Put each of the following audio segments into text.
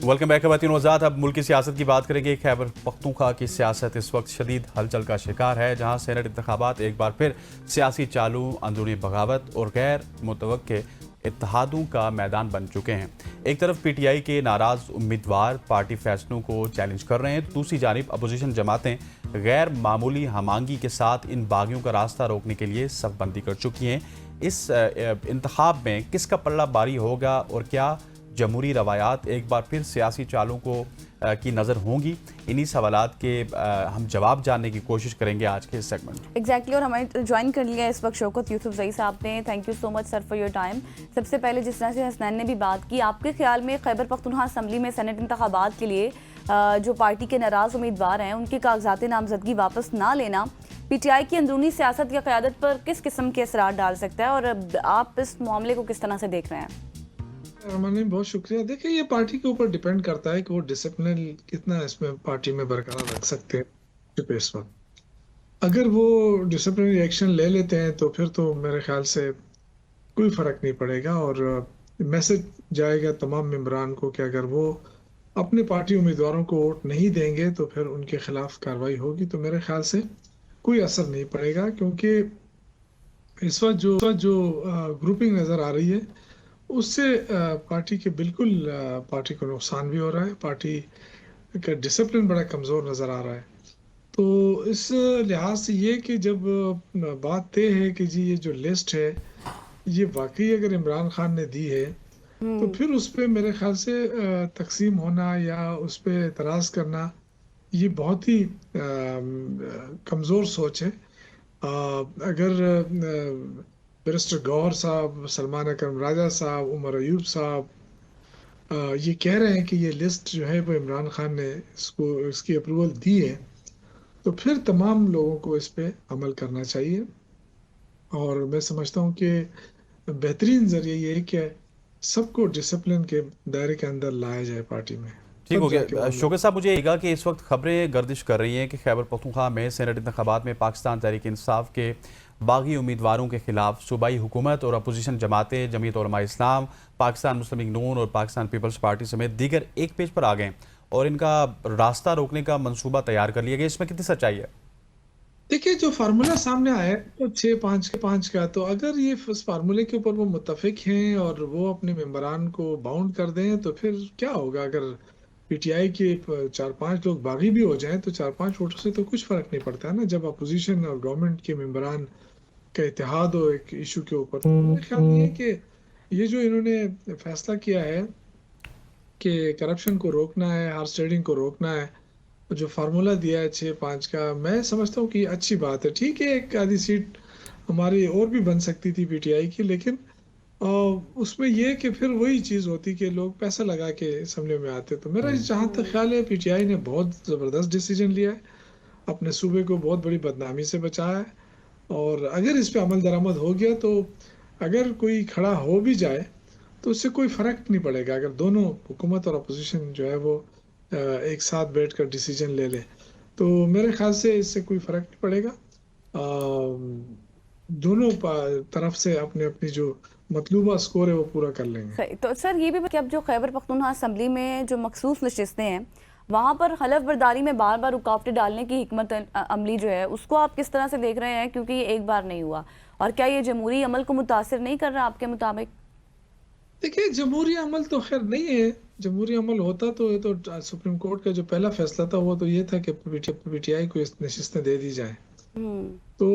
Welcome back खवातीन वज़ात। अब मुल्क की सियासत की बात करेंगे। खैबर पख्तूनख्वा की सियासत इस वक्त शदीद हलचल का शिकार है, जहाँ सेनेट इंतखाबात एक बार फिर सियासी चालू, अंदरूनी बगावत और गैर मुतवक्के इत्तेहादों का मैदान बन चुके हैं। एक तरफ PTI के नाराज़ उम्मीदवार पार्टी फैसलों को चैलेंज कर रहे हैं, दूसरी जानिब अपोजिशन जमातें गैर मामूली हमांगी के साथ इन बागियों का रास्ता रोकने के लिए सफबंदी कर चुकी हैं। इस इंतखाब में किसका पल्ला भारी होगा और क्या जमहूरी रवायात एक बार फिर सियासी चालों को की नज़र होंगी? इन्हीं सवालात के हम जवाब जानने की कोशिश करेंगे आज के इस सेगमेंट। एग्जैक्टली और हमारे ज्वाइन कर लिया इस वक्त शौकत यूसुफजई साहब ने। Thank you so much sir for your time. सबसे पहले जिस तरह से हसनैन ने भी बात की, आपके ख्याल में खैबर पख्तूनख्वा असम्बली में सेनेट इंतखाबात के लिए जो पार्टी के नाराज़ उम्मीदवार हैं उनके कागजात नामजदगी वापस ना लेना PTI की अंदरूनी सियासत या क़यादत पर किस किस्म के असरार डाल सकता है, और आप इस मामले को किस तरह से देख रहे हैं? रमानी, बहुत शुक्रिया। देखिए, ये पार्टी के ऊपर डिपेंड करता है कि वो डिसिप्लिन कितना इसमें पार्टी में बरकरार रख सकते हैं इस वक्त। अगर वो डिसिप्लिनरी एक्शन ले लेते हैं तो फिर तो मेरे ख्याल से कोई फ़र्क नहीं पड़ेगा, और मैसेज जाएगा तमाम मेंबरान को कि अगर वो अपने पार्टी उम्मीदवारों को वोट नहीं देंगे तो फिर उनके खिलाफ कार्रवाई होगी। तो मेरे ख्याल से कोई असर नहीं पड़ेगा, क्योंकि इस वक्त जो ग्रुपिंग नज़र आ रही है उससे पार्टी के बिल्कुल पार्टी को नुकसान भी हो रहा है। पार्टी का डिसिप्लिन बड़ा कमज़ोर नज़र आ रहा है। तो इस लिहाज से ये कि जब बात तय है कि जी ये जो लिस्ट है ये वाकई अगर इमरान खान ने दी है तो फिर उस पर मेरे ख्याल से तकसीम होना या उस पर एतराज़ करना ये बहुत ही कमज़ोर सोच है। अगर बैरिस्टर गौहर साहब, सलमान अकरम राजा साहब, उमर अयूब साहब ये कह रहे हैं कि ये लिस्ट जो है वो इमरान खान ने इसकी अप्रूवल दी है, तो फिर तमाम लोगों को इस पे अमल करना चाहिए। और मैं समझता हूँ कि बेहतरीन जरिए ये है कि सबको डिसिप्लिन के दायरे के अंदर लाया जाए पार्टी में। ठीक हो गया। शौकत साहब, मुझे कहा कि इस वक्त खबरें गर्दिश कर रही हैं कि खैबर पख्तूनख्वा में सेनेट इंतखाबात में पाकिस्तान तहरीक इंसाफ के बागी उम्मीदवारों के खिलाफ सूबाई हुकूमत और अपोजिशन जमातें, जमीयत उलमा इस्लाम, पाकिस्तान मुस्लिम लीग नून और पाकिस्तान पीपल्स पार्टी समेत दीगर एक पेज पर आ गए और इनका रास्ता रोकने का मंसूबा तैयार कर लिया गया। इसमें कितनी सच्चाई है? देखिए, जो फार्मूला सामने आया है तो 6-5 का, तो अगर ये इस फार्मूले के ऊपर वो मुत्तफिक हैं और वो अपने मेंबरान को बाउंड कर दें तो फिर क्या होगा? अगर PTI के 4-5 लोग बागी भी हो जाएं तो 4-5 वोटों से तो कुछ फर्क नहीं पड़ता है ना, जब अपोजिशन और गवर्नमेंट के मेंबरान का इत्तेहाद हो एक इशू के ऊपर। तो मेरा ख्याल ये है कि ये जो इन्होंने फैसला किया है कि करप्शन को रोकना है, हार्स ट्रेडिंग को रोकना है, जो फार्मूला दिया है 6-5 का, मैं समझता हूँ कि अच्छी बात है। ठीक है, एक आधी सीट हमारी और भी बन सकती थी PTI की, लेकिन उसमें ये कि फिर वही चीज़ होती कि लोग पैसा लगा के असम्बली में आते। तो मेरा जहाँ तक ख्याल है PTI ने बहुत ज़बरदस्त डिसीजन लिया है, अपने सूबे को बहुत बड़ी बदनामी से बचाया है। और अगर इस पे अमल दरामद हो गया तो अगर कोई खड़ा हो भी जाए तो उससे कोई फ़र्क नहीं पड़ेगा, अगर दोनों हुकूमत और अपोजिशन जो है वो एक साथ बैठकर डिसीजन ले ले तो मेरे ख्याल से इससे कोई फ़र्क नहीं पड़ेगा। दोनों तरफ से अपने अपनी जो मतलूबा स्कोर है वो पूरा कर लेंगे। तो सर ये भी कि अब जो खैबर पख्तूनख्वा असम्बली में जो मखसूस नशिस्तें हैं वहाँ पर हलफ बर्दारी में बार बार रुकावटें डालने की हिकमत अमली जो है उसको आप किस तरह से देख रहे हैं, क्योंकि ये एक बार नहीं हुआ, और क्या ये जमहूरी अमल को मुतासिर नहीं कर रहा आपके मुताबिक? देखिए, जमहूरी अमल तो खैर नहीं है। जमहूरी अमल होता तो ये तो सुप्रीम कोर्ट का जो पहला फैसला था वो तो ये था कि PTI को इस नशिस्तें दे दी जाए। तो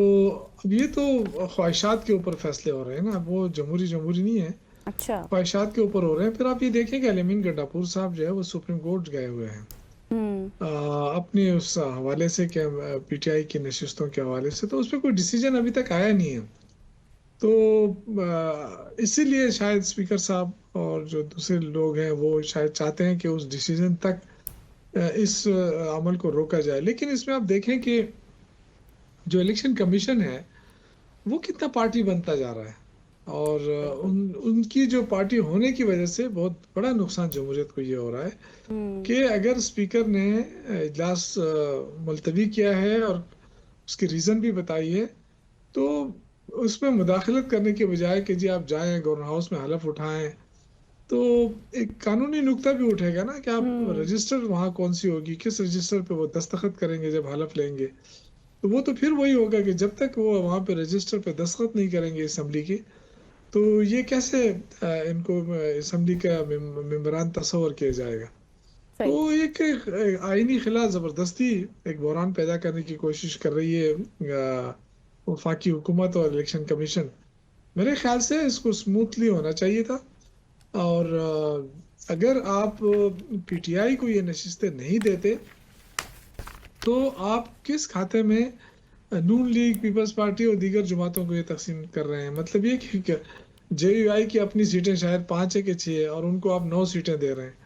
अब ये तो ख्वाहिशात के ऊपर फैसले हो रहे हैं ना, वो जमहूरी नहीं है। अच्छा, ख्वाहिशात के ऊपर हो रहे हैं। फिर आप ये देखें कि अलीमीन गंडापुर साहब जो है वो सुप्रीम कोर्ट गए हुए हैं अपने उस हवाले से कि PTI की नशिस्तों के हवाले से, तो उस पर कोई डिसीजन अभी तक आया नहीं है। तो इसीलिए शायद स्पीकर साहब और जो दूसरे लोग हैं वो शायद चाहते हैं कि उस डिसीजन तक इस अमल को रोका जाए। लेकिन इसमें आप देखें कि जो इलेक्शन कमीशन है वो कितना पार्टी बनता जा रहा है, और उनकी जो पार्टी होने की वजह से बहुत बड़ा नुकसान जमहूरियत को ये हो रहा है कि अगर स्पीकर ने इजलास मुलतवी किया है और उसकी रीज़न भी बताई है तो उसमें मुदाखलत करने के बजाय कि जी आप जाएं गवर्नर हाउस में हलफ उठाएं तो एक कानूनी नुक्ता भी उठेगा ना कि आप रजिस्टर वहाँ कौन सी होगी, किस रजिस्टर पे वो दस्तखत करेंगे जब हलफ लेंगे। तो वो तो फिर वही होगा कि जब तक वो वहाँ पे रजिस्टर पे दस्तखत नहीं करेंगे असम्बली की, तो ये कैसे इनको असम्बली का मेम्बरान तस्वर किया जाएगा। तो सही। एक आईनी खिला जबरदस्ती एक बहरान पैदा करने की कोशिश कर रही है वफाकी हुकूमत और इलेक्शन कमीशन। मेरे ख्याल से इसको स्मूथली होना चाहिए था। और अगर आप पीटीआई को ये नशिस्तें नहीं देते तो आप किस खाते में नून लीग, पीपल्स पार्टी और दीगर जमातों को ये तकसीम कर रहे हैं। मतलब ये कि जेयूआई की अपनी सीटें शायद 5 है कि 6 है और उनको आप 9 सीटें दे रहे हैं।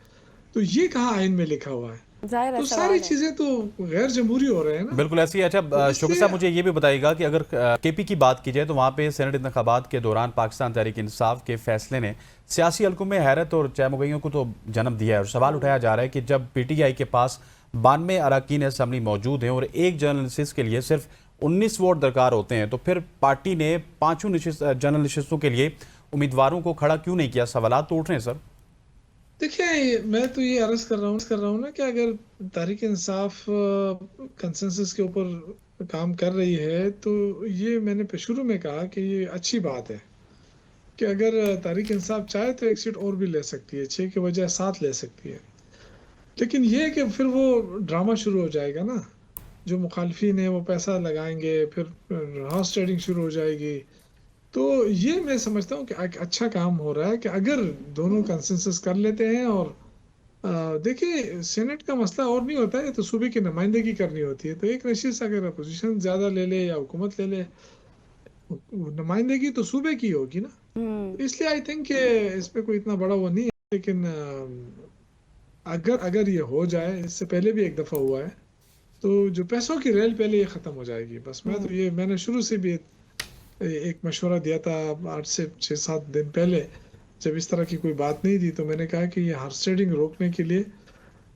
तो ये कहाँ आइन में लिखा हुआ है। जाहिर है तो सवाल सारी है। चीजें तो गैर जमहूरी हो रहे हैं ना। बिल्कुल ऐसी है। तो अच्छा शौकत इसलिए साहब, मुझे ये भी बताइएगा कि अगर केपी की बात की जाए तो वहाँ पे सेनेट इंतखाबात के दौरान पाकिस्तान तहरीक इंसाफ के फैसले ने सियासी हलकों में हैरत और चहमुगइयों को तो जन्म दिया है। और सवाल उठाया जा रहा है कि जब पीटीआई के पास 92 अरकान असम्बली मौजूद हैं और एक जनरल नशिस्त के लिए सिर्फ 19 वोट दरकार होते हैं, तो फिर पार्टी ने 5 जनरल नशिस्तों के लिए उम्मीदवारों को खड़ा क्यों नहीं किया? सवालात तो उठ रहे हैं सर। देखिए, मैं तो ये अर्ज कर रहा हूँ ना कि अगर तहरीक इंसाफ कंसेंसस के ऊपर काम कर रही है तो ये मैंने शुरू में कहा कि ये अच्छी बात है कि अगर तहरीक इंसाफ चाहे तो एक सीट और भी ले सकती है, 6 के बजाय 7 ले सकती है। लेकिन ये है कि फिर वो ड्रामा शुरू हो जाएगा ना, जो मुखालफिन है वो पैसा लगाएंगे, फिर हॉर्स ट्रेडिंग शुरू हो जाएगी। तो ये मैं समझता हूँ कि एक अच्छा काम हो रहा है कि अगर दोनों कंसेंसस कर लेते हैं। और देखिए, सेनेट का मसला और नहीं होता है, तो सूबे की नुमाइंदगी करनी होती है। तो एक नशिस्त अगर अपोजिशन ज्यादा ले ले या हुकूमत ले ले, नुमाइंदगी तो सूबे की होगी ना। तो इसलिए आई थिंक इस पे कोई इतना बड़ा वो नहीं है। लेकिन अगर ये हो जाए, इससे पहले भी एक दफा हुआ है, तो जो पैसों की रेल पहले ये खत्म हो जाएगी। बस मैं तो ये मैंने शुरू से भी एक मशवरा दिया था 8 से 6-7 दिन पहले, जब इस तरह की कोई बात नहीं थी। तो मैंने कहा कि ये हॉर्स ट्रेडिंग रोकने के लिए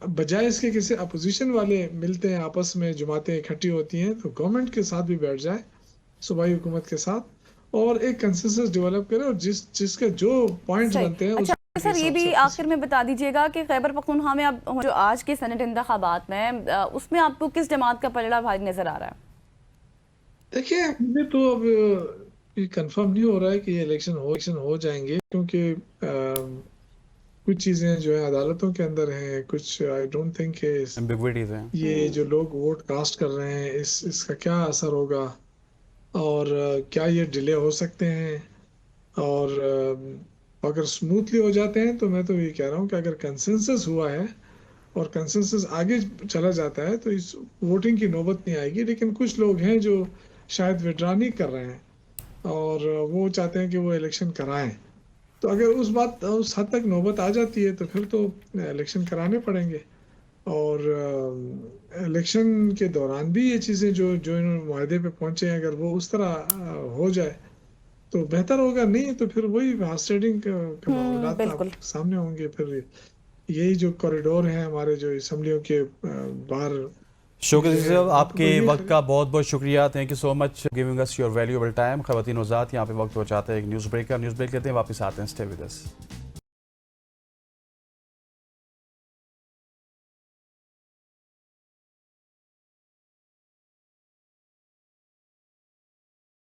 बजाय इसके किसी अपोजिशन वाले मिलते हैं, आपस में जमातें इकट्ठी होती हैं, तो गवर्नमेंट के साथ भी बैठ जाए, सूबाई हुकूमत के साथ, और एक कंसेंसस डेवलप करे और जिसके जो पॉइंट्स सही। बनते हैं अच्छा उस सर, ये हिसाब भी से आखिर में बता दीजिएगा कि खैबर पख्तूनख्वा में अब जो आज के सेनेट इंतखाबात में उसमें आपको किस जमात का पलड़ा भारी नजर आ रहा है? देखिए, मुझे तो अब ये कंफर्म नहीं हो रहा है कि ये इलेक्शन हो जाएंगे, क्योंकि कुछ चीजें जो है अदालतों के अंदर हैं, कुछ आई डोंट थिंक एम्बिग्विटीज हैं। ये जो लोग वोट कास्ट कर रहे हैं इसका क्या असर होगा, और क्या ये डिले हो सकते हैं। और अगर स्मूथली हो जाते हैं तो मैं तो ये कह रहा हूँ कि अगर कंसेंसस हुआ है और कंसेंसस आगे चला जाता है तो इस वोटिंग की नौबत नहीं आएगी। लेकिन कुछ लोग हैं जो शायद विड्रा नहीं कर रहे हैं और वो चाहते हैं कि वो इलेक्शन कराएं। तो अगर उस हद तक नौबत आ जाती है तो फिर तो इलेक्शन कराने पड़ेंगे। और इलेक्शन के दौरान भी ये चीज़ें जो जो इन्होंने मुआहदे पे पहुंचे हैं, अगर वो उस तरह हो जाए तो बेहतर होगा। नहीं तो फिर वही हॉर्स ट्रेडिंग के मामलात बिल्कुल। आपके सामने होंगे। फिर यही जो कॉरिडोर है हमारे जो असम्बलियों के बाहर शौकत जो है, साहब, वहाँ पे आपके वही वक्त का बहुत बहुत शुक्रिया। Thank you so much giving us your valuable time. ख़वातीन हज़रात, यहाँ पे वक्त हो जाता है एक न्यूज़ ब्रेक लेते हैं, वापस आते हैं। Stay with us.